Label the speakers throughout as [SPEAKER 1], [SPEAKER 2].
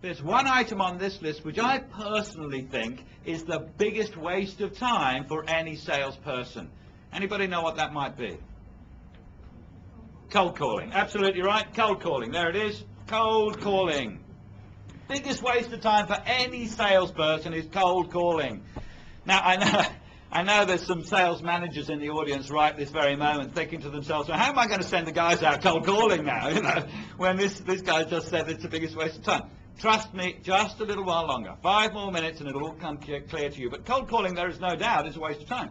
[SPEAKER 1] There's one item on this list which I personally think is the biggest waste of time for any salesperson. Anybody know what that might be? Cold calling. Absolutely right. Cold calling. There it is. Cold calling. Biggest waste of time for any salesperson is cold calling. Now, I know there's some sales managers in the audience right this very moment thinking to themselves, well, how am I going to send the guys out cold calling now, you know, when this guy just said it's the biggest waste of time. Trust me, just a little while longer. 5 more minutes and it'll all come clear to you. But cold calling, there is no doubt, is a waste of time.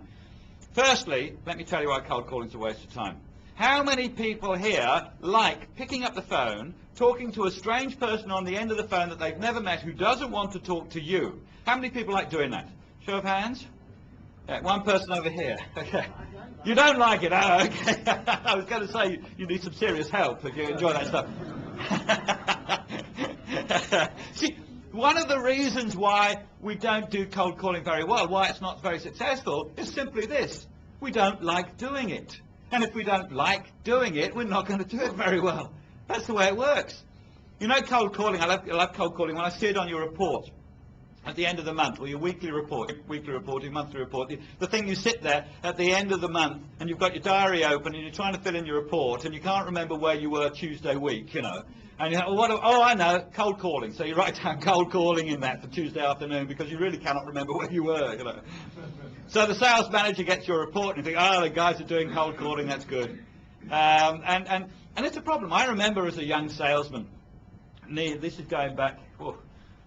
[SPEAKER 1] Firstly, let me tell you why cold calling is a waste of time. How many people here like picking up the phone, talking to a strange person on the end of the phone that they've never met who doesn't want to talk to you? How many people like doing that? Show of hands? Yeah, one person over here. Okay. You don't like it, oh, okay. I was going to say you need some serious help if you enjoy that stuff. See, one of the reasons why we don't do cold calling very well, why it's not very successful, is simply this. We don't like doing it. And if we don't like doing it, we're not going to do it very well. That's the way it works. You know, cold calling, I love cold calling when I see it on your report at the end of the month, or your weekly report, your monthly report, the thing you sit there at the end of the month and you've got your diary open and you're trying to fill in your report and you can't remember where you were Tuesday week, you know. And you have, oh, I know, cold calling. So you write down cold calling in that for Tuesday afternoon because you really cannot remember where you were, you know. So the sales manager gets your report and you think, oh, the guys are doing cold calling, that's good. And it's a problem. I remember as a young salesman, this is going back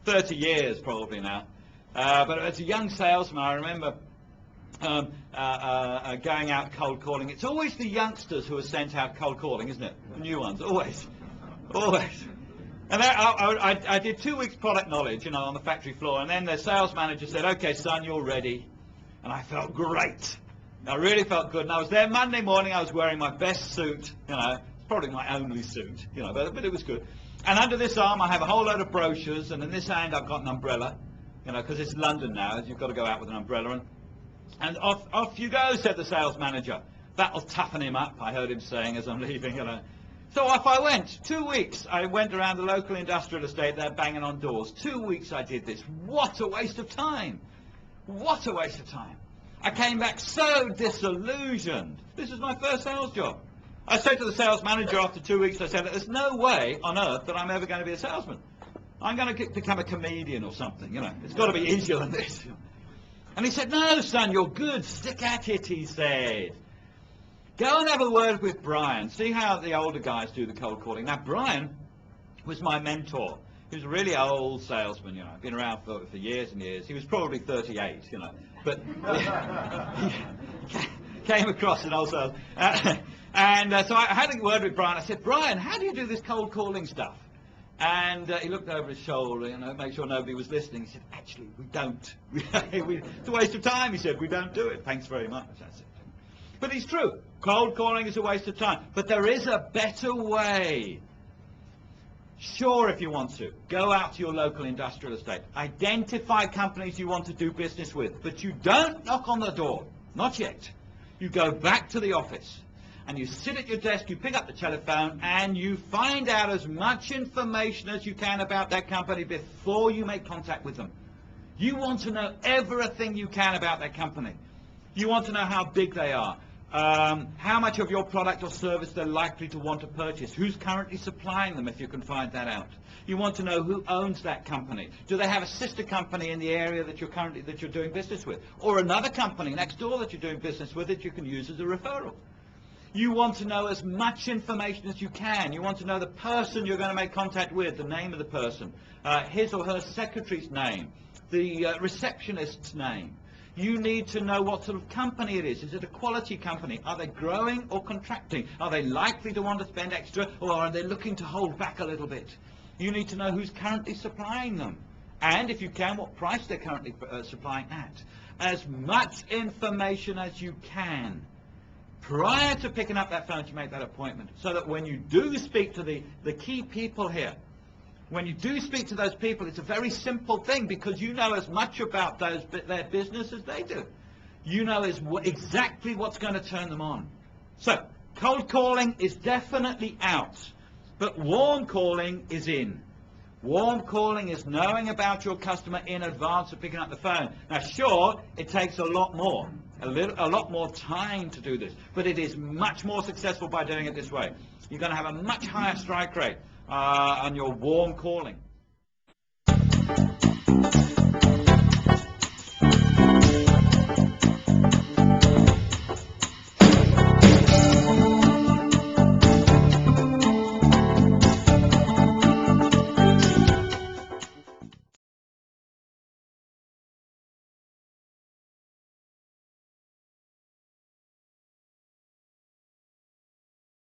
[SPEAKER 1] 30 years probably now, but as a young salesman I remember going out cold calling. It's always the youngsters who are sent out cold calling, isn't it? The new ones, always. Always. And I did 2 weeks product knowledge, you know, on the factory floor, and then the sales manager said, okay, son, you're ready. And I felt great. I really felt good. And I was there Monday morning. I was wearing my best suit, you know. It's probably my only suit, you know, but it was good. And under this arm, I have a whole load of brochures, and in this hand, I've got an umbrella, you know, because it's London now. You've got to go out with an umbrella. And off you go, said the sales manager. That'll toughen him up, I heard him saying as I'm leaving, you know. So off I went. 2 weeks. I went around the local industrial estate there banging on doors. 2 weeks I did this. What a waste of time. What a waste of time. I came back so disillusioned. This is my first sales job. I said to the sales manager after 2 weeks, I said, there's no way on earth that I'm ever going to be a salesman. I'm going to become a comedian or something, you know. It's got to be easier than this. And he said, no, son, you're good. Stick at it, he said. Go and have a word with Brian. See how the older guys do the cold calling. Now, Brian was my mentor. He was a really old salesman, you know, been around for years and years. He was probably 38, you know, but he came across an old salesman. So I had a word with Brian. I said, Brian, how do you do this cold calling stuff? And he looked over his shoulder, you know, make sure nobody was listening. He said, actually, we don't. It's a waste of time, he said. We don't do it. Thanks very much. That's it. But it's true. Cold calling is a waste of time. But there is a better way. Sure, if you want to, go out to your local industrial estate. Identify companies you want to do business with. But you don't knock on the door. Not yet. You go back to the office. And you sit at your desk, you pick up the telephone, and you find out as much information as you can about that company before you make contact with them. You want to know everything you can about that company. You want to know how big they are, how much of your product or service they're likely to want to purchase, who's currently supplying them if you can find that out. You want to know who owns that company. Do they have a sister company in the area that you're doing business with, or another company next door that you're doing business with that you can use as a referral? You want to know as much information as you can. You want to know the person you're going to make contact with, the name of the person, his or her secretary's name, the receptionist's name. You need to know what sort of company it is. Is it a quality company? Are they growing or contracting? Are they likely to want to spend extra, or are they looking to hold back a little bit? You need to know who's currently supplying them. And if you can, what price they're currently supplying at. As much information as you can prior to picking up that phone to make that appointment, so that when you do speak to the key people here, when you do speak to those people, it's a very simple thing, because you know as much about their business as they do. You know exactly what's going to turn them on. So, cold calling is definitely out, but warm calling is in. Warm calling is knowing about your customer in advance of picking up the phone. Now, sure, it takes a lot more time to do this, but it is much more successful by doing it this way. You're going to have a much higher strike rate on your warm calling.